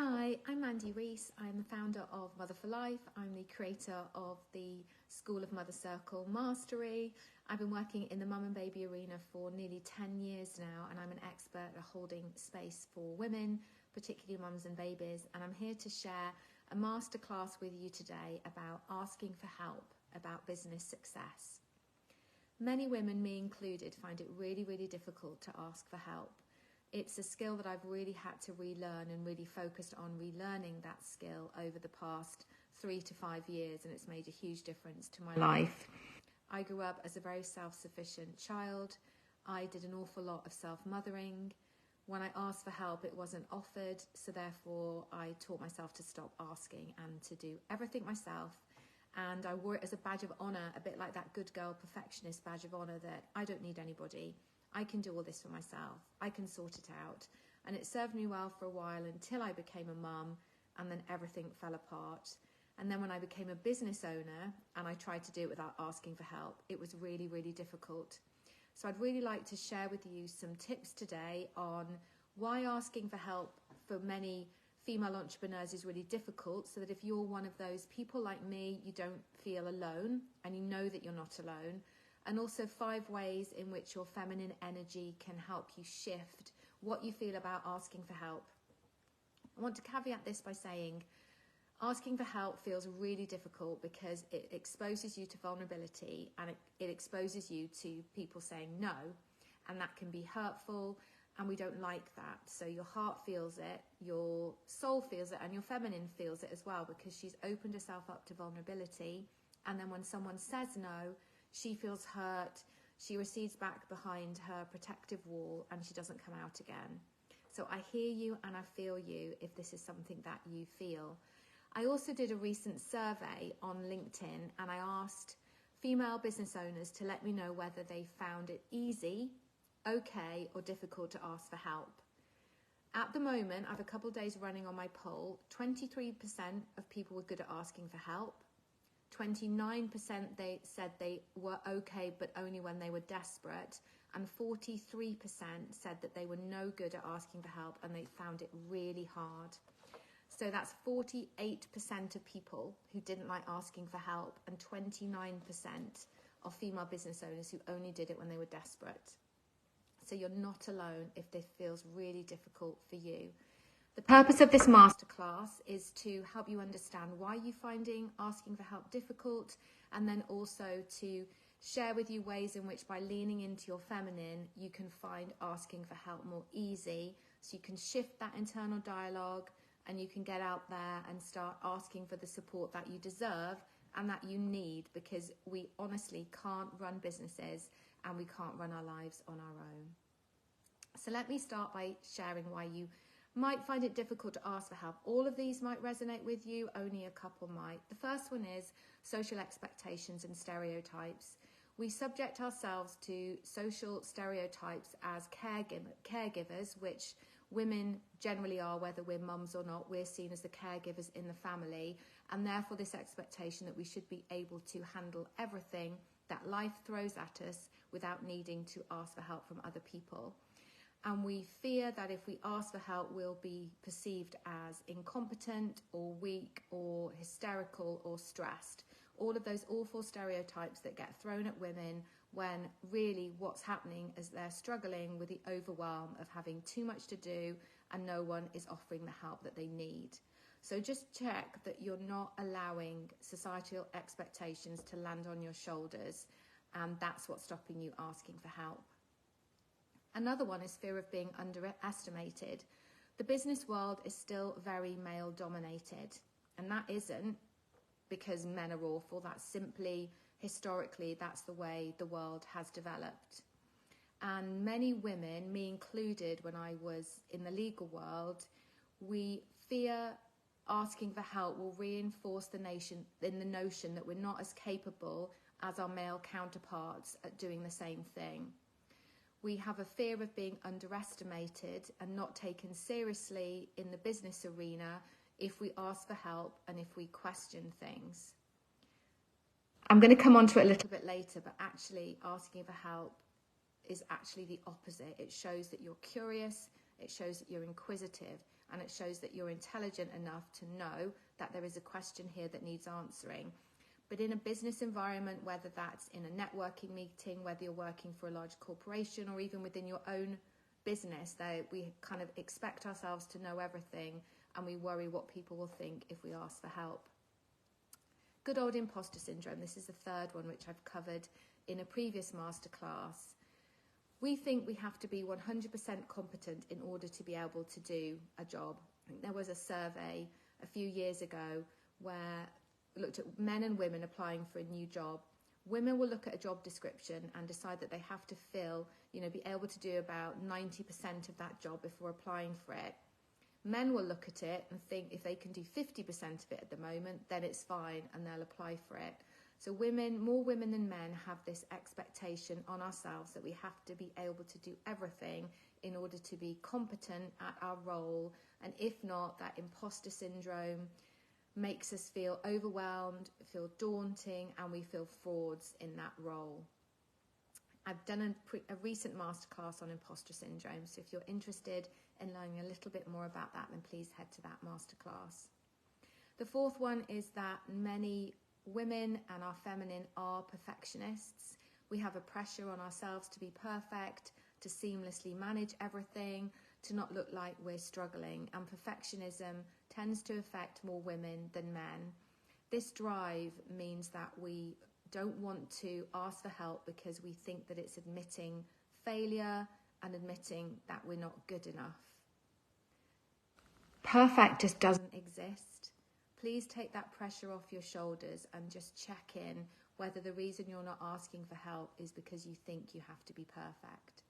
Hi, I'm Mandy Rees. I'm the founder of Mother for Life. I'm the creator of the School of Mother Circle Mastery. I've been working in the mum and baby arena for nearly 10 years now, and I'm an expert at holding space for women, particularly mums and babies. And I'm here to share a masterclass with you today about asking for help, about business success. Many women, me included, find it really, really difficult to ask for help. It's a skill that I've really had to relearn and really focused on relearning that skill over the past 3 to 5 years, and it's made a huge difference to my life. I grew up as a very self-sufficient child. I did an awful lot of self-mothering. When I asked for help, it wasn't offered, so therefore I taught myself to stop asking and to do everything myself. And I wore it as a badge of honour, a bit like that good girl perfectionist badge of honour that I don't need anybody. I can do all this for myself. I can sort it out. And it served me well for a while until I became a mum, and then everything fell apart. And then when I became a business owner and I tried to do it without asking for help, it was really, really difficult. So I'd really like to share with you some tips today on why asking for help for many female entrepreneurs is really difficult, so that if you're one of those people like me, you don't feel alone and you know that you're not alone. And also 5 ways in which your feminine energy can help you shift what you feel about asking for help. I want to caveat this by saying asking for help feels really difficult because it exposes you to vulnerability, and it exposes you to people saying no, and that can be hurtful, and we don't like that. So your heart feels it, your soul feels it, and your feminine feels it as well, because she's opened herself up to vulnerability. And then when someone says no, she feels hurt, she recedes back behind her protective wall, and she doesn't come out again. So I hear you and I feel you if this is something that you feel. I also did a recent survey on LinkedIn, and I asked female business owners to let me know whether they found it easy, okay, or difficult to ask for help. At the moment, I have a couple of days running on my poll. 23% of people were good at asking for help. 29% they said they were okay, but only when they were desperate, and 43% said that they were no good at asking for help and they found it really hard. So that's 48% of people who didn't like asking for help, and 29% of female business owners who only did it when they were desperate. So you're not alone if this feels really difficult for you. The purpose of this masterclass is to help you understand why you're finding asking for help difficult, and then also to share with you ways in which, by leaning into your feminine, you can find asking for help more easy, so you can shift that internal dialogue and you can get out there and start asking for the support that you deserve and that you need, because we honestly can't run businesses and we can't run our lives on our own. So let me start by sharing why you might find it difficult to ask for help. All of these might resonate with you, only a couple might. The first one is social expectations and stereotypes. We subject ourselves to social stereotypes as caregivers, which women generally are, whether we're mums or not. We're seen as the caregivers in the family, and therefore this expectation that we should be able to handle everything that life throws at us without needing to ask for help from other people. And we fear that if we ask for help, we'll be perceived as incompetent or weak or hysterical or stressed. All of those awful stereotypes that get thrown at women, when really what's happening is they're struggling with the overwhelm of having too much to do and no one is offering the help that they need. So just check that you're not allowing societal expectations to land on your shoulders, and that's what's stopping you asking for help. Another one is fear of being underestimated. The business world is still very male dominated, and that isn't because men are awful. That's simply, historically, that's the way the world has developed. And many women, me included when I was in the legal world, we fear asking for help will reinforce the notion that we're not as capable as our male counterparts at doing the same thing. We have a fear of being underestimated and not taken seriously in the business arena if we ask for help and if we question things. I'm going to come on to it a little bit later, but actually asking for help is actually the opposite. It shows that you're curious, It shows that you're inquisitive, and it shows that you're intelligent enough to know that there is a question here that needs answering. But in a business environment, whether that's in a networking meeting, whether you're working for a large corporation, or even within your own business, that we kind of expect ourselves to know everything, and we worry what people will think if we ask for help. Good old imposter syndrome. This is the third one, which I've covered in a previous masterclass. We think we have to be 100% competent in order to be able to do a job. I think there was a survey a few years ago where we looked at men and women applying for a new job. Women will look at a job description and decide that they have to be able to do about 90% of that job before applying for it. Men will look at it and think if they can do 50% of it at the moment, then it's fine, and they'll apply for it. So more women than men have this expectation on ourselves that we have to be able to do everything in order to be competent at our role. And if not, that imposter syndrome makes us feel overwhelmed, feel daunting, and we feel frauds in that role. I've done a recent masterclass on imposter syndrome, so if you're interested in learning a little bit more about that, then please head to that masterclass. The fourth one is that many women and our feminine are perfectionists. We have a pressure on ourselves to be perfect, to seamlessly manage everything, to not look like we're struggling, and perfectionism tends to affect more women than men. This drive means that we don't want to ask for help because we think that it's admitting failure and admitting that we're not good enough. Perfect just doesn't exist. Please take that pressure off your shoulders and just check in whether the reason you're not asking for help is because you think you have to be perfect.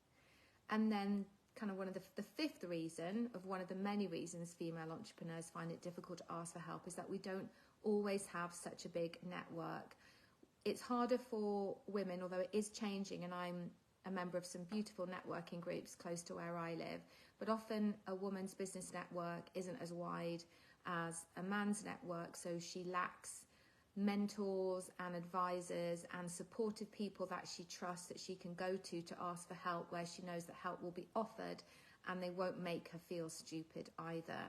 And then kind of one of the fifth reason of one of the many reasons female entrepreneurs find it difficult to ask for help is that we don't always have such a big network. It's harder for women, although it is changing, and I'm a member of some beautiful networking groups close to where I live, but often a woman's business network isn't as wide as a man's network, so she lacks mentors and advisors and supportive people that she trusts, that she can go to ask for help, where she knows that help will be offered and they won't make her feel stupid either.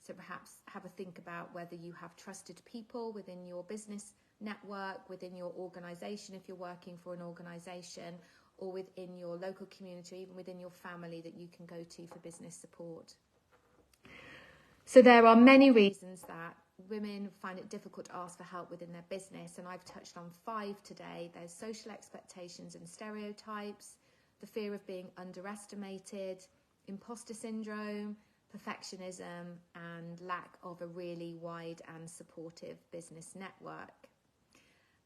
So perhaps have a think about whether you have trusted people within your business network, within your organisation if you're working for an organisation, or within your local community, even within your family that you can go to for business support. So there are many reasons that women find it difficult to ask for help within their business, and I've touched on 5 today. There's social expectations and stereotypes, the fear of being underestimated, imposter syndrome, perfectionism, and lack of a really wide and supportive business network.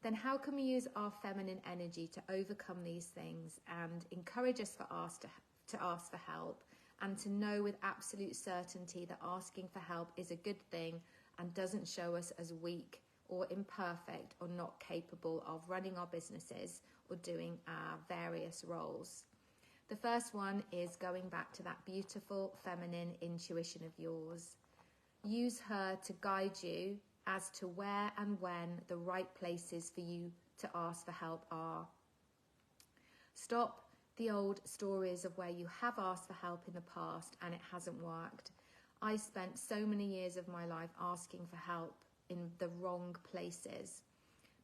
Then how can we use our feminine energy to overcome these things and encourage us to ask for help, and to know with absolute certainty that asking for help is a good thing and doesn't show us as weak or imperfect or not capable of running our businesses or doing our various roles? The first one is going back to that beautiful feminine intuition of yours. Use her to guide you as to where and when the right places for you to ask for help are. Stop the old stories of where you have asked for help in the past and it hasn't worked. I spent so many years of my life asking for help in the wrong places.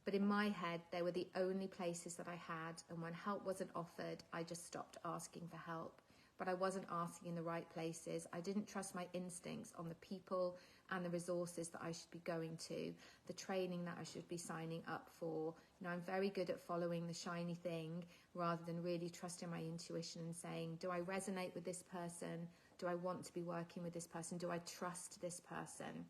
But in my head, they were the only places that I had. And when help wasn't offered, I just stopped asking for help. But I wasn't asking in the right places. I didn't trust my instincts on the people and the resources that I should be going to, the training that I should be signing up for. I'm very good at following the shiny thing rather than really trusting my intuition and saying, do I resonate with this person? Do I want to be working with this person? Do I trust this person?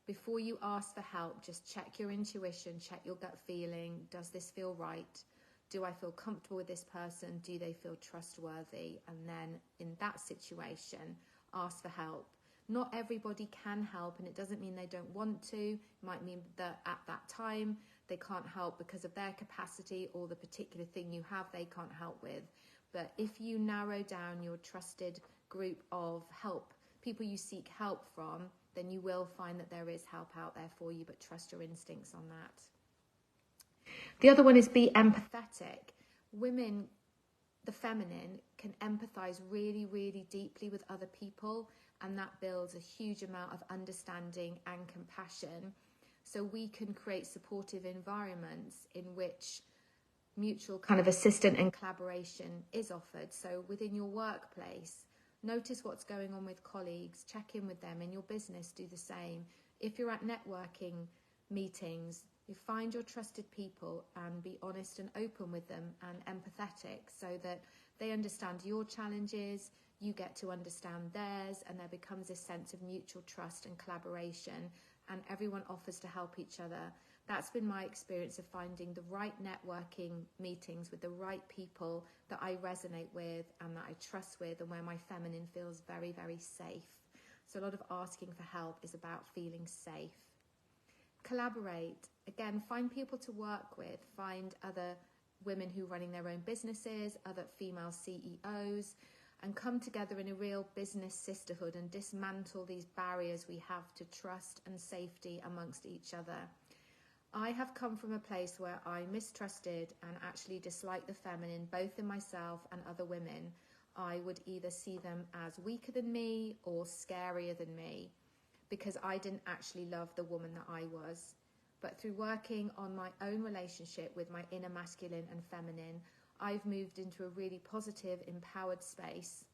Before you ask for help, just check your intuition, check your gut feeling. Does this feel right? Do I feel comfortable with this person? Do they feel trustworthy? And then in that situation, ask for help. Not everybody can help, and it doesn't mean they don't want to. It might mean that at that time they can't help because of their capacity or the particular thing you have they can't help with. But if you narrow down your trusted group of help, people you seek help from, then you will find that there is help out there for you, but trust your instincts on that. The other one is be empathetic. Women, the feminine can empathize really, really deeply with other people, and that builds a huge amount of understanding and compassion. So we can create supportive environments in which mutual kind of assistance and collaboration is offered. So within your workplace, notice what's going on with colleagues, check in with them. In your business, do the same. If you're at networking meetings, you find your trusted people and be honest and open with them and empathetic, so that they understand your challenges, you get to understand theirs, and there becomes this sense of mutual trust and collaboration, and everyone offers to help each other. That's been my experience of finding the right networking meetings with the right people that I resonate with and that I trust with, and where my feminine feels very, very safe. So a lot of asking for help is about feeling safe. Collaborate. Again, find people to work with. Find other women who are running their own businesses, other female CEOs, and come together in a real business sisterhood and dismantle these barriers we have to trust and safety amongst each other. I have come from a place where I mistrusted and actually disliked the feminine, both in myself and other women. I would either see them as weaker than me or scarier than me, because I didn't actually love the woman that I was. But through working on my own relationship with my inner masculine and feminine, I've moved into a really positive, empowered space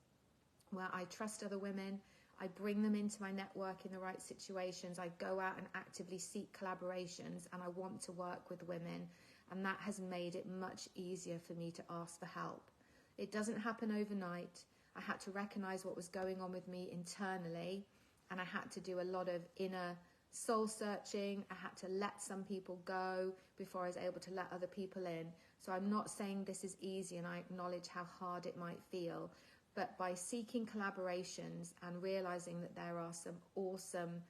where I trust other women. I bring them into my network in the right situations. I go out and actively seek collaborations, and I want to work with women. And that has made it much easier for me to ask for help. It doesn't happen overnight. I had to recognize what was going on with me internally, and I had to do a lot of inner soul searching. I had to let some people go before I was able to let other people in. So I'm not saying this is easy, and I acknowledge how hard it might feel. But by seeking collaborations and realizing that there are some awesome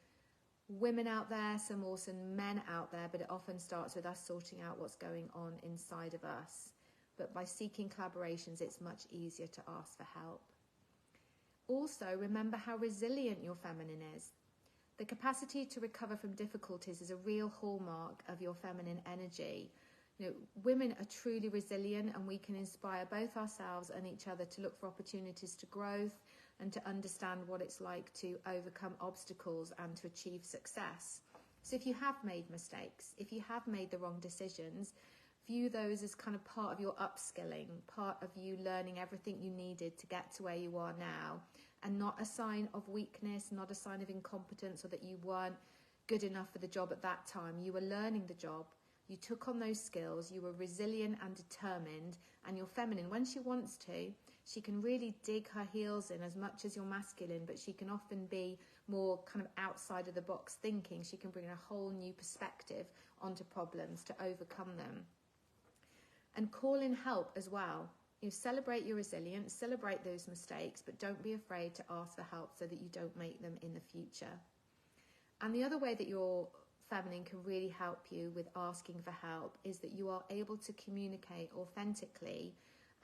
women out there, some awesome men out there, but it often starts with us sorting out what's going on inside of us. But by seeking collaborations, it's much easier to ask for help. Also, remember how resilient your feminine is. The capacity to recover from difficulties is a real hallmark of your feminine energy. You know, women are truly resilient, and we can inspire both ourselves and each other to look for opportunities to growth and to understand what it's like to overcome obstacles and to achieve success. So if you have made mistakes, if you have made the wrong decisions, view those as kind of part of your upskilling, part of you learning everything you needed to get to where you are now, and not a sign of weakness, not a sign of incompetence or that you weren't good enough for the job at that time. You were learning the job. You took on those skills, you were resilient and determined, and your feminine, when she wants to, she can really dig her heels in as much as your masculine, but she can often be more kind of outside of the box thinking. She can bring a whole new perspective onto problems to overcome them. And call in help as well. You celebrate your resilience, celebrate those mistakes, but don't be afraid to ask for help so that you don't make them in the future. And the other way that your feminine can really help you with asking for help is that you are able to communicate authentically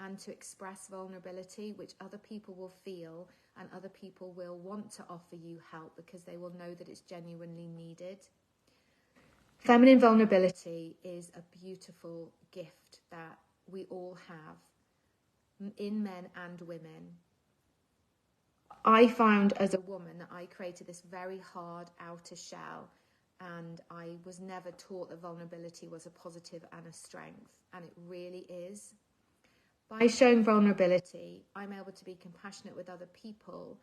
and to express vulnerability, which other people will feel, and other people will want to offer you help because they will know that it's genuinely needed. Feminine vulnerability is a beautiful gift that we all have, in men and women. I found as a woman that I created this very hard outer shell, and I was never taught that vulnerability was a positive and a strength, and it really is. By showing vulnerability, I'm able to be compassionate with other people,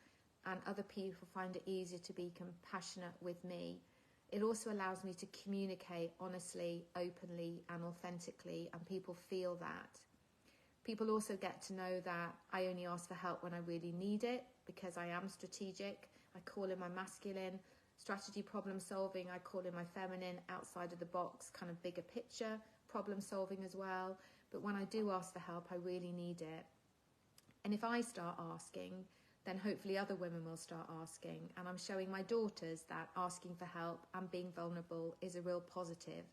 and other people find it easier to be compassionate with me. It also allows me to communicate honestly, openly, and authentically, and people feel that. People also get to know that I only ask for help when I really need it, because I am strategic. I call in my masculine. Strategy, problem solving, I call in my feminine, outside of the box, kind of bigger picture, problem solving as well. But when I do ask for help, I really need it. And if I start asking, then hopefully other women will start asking. And I'm showing my daughters that asking for help and being vulnerable is a real positive.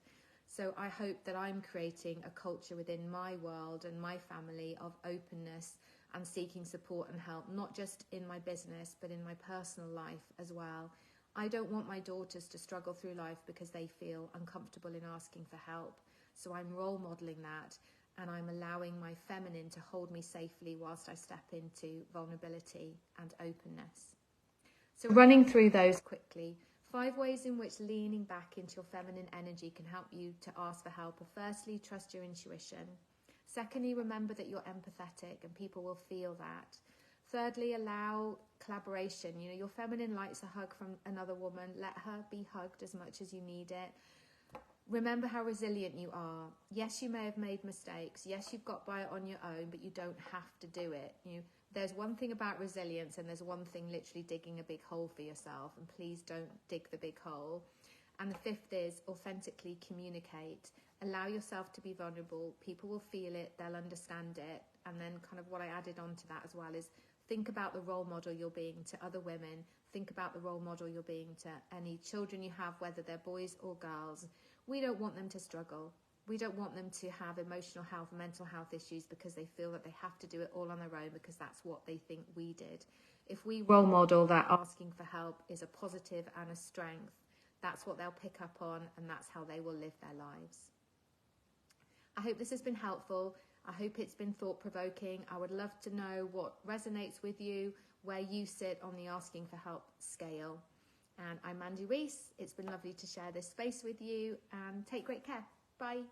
So I hope that I'm creating a culture within my world and my family of openness and seeking support and help, not just in my business, but in my personal life as well. I don't want my daughters to struggle through life because they feel uncomfortable in asking for help. So I'm role modelling that, and I'm allowing my feminine to hold me safely whilst I step into vulnerability and openness. So running through those quickly, 5 ways in which leaning back into your feminine energy can help you to ask for help are: firstly, trust your intuition. Secondly, remember that you're empathetic and people will feel that. Thirdly, allow collaboration. You know, your feminine likes a hug from another woman. Let her be hugged as much as you need it. Remember how resilient you are. Yes, you may have made mistakes. Yes, you've got by it on your own, but you don't have to do it. There's one thing about resilience, and there's one thing literally digging a big hole for yourself, and please don't dig the big hole. And the 5th is authentically communicate. Allow yourself to be vulnerable. People will feel it, they'll understand it. And then kind of what I added on to that as well is think about the role model you're being to other women. Think about the role model you're being to any children you have, whether they're boys or girls. We don't want them to struggle. We don't want them to have emotional health and mental health issues because they feel that they have to do it all on their own because that's what they think we did. If we role model that asking for help is a positive and a strength, that's what they'll pick up on, and that's how they will live their lives. I hope this has been helpful. I hope it's been thought-provoking. I would love to know what resonates with you, where you sit on the asking for help scale. And I'm Mandy Rees. It's been lovely to share this space with you, and take great care. Bye.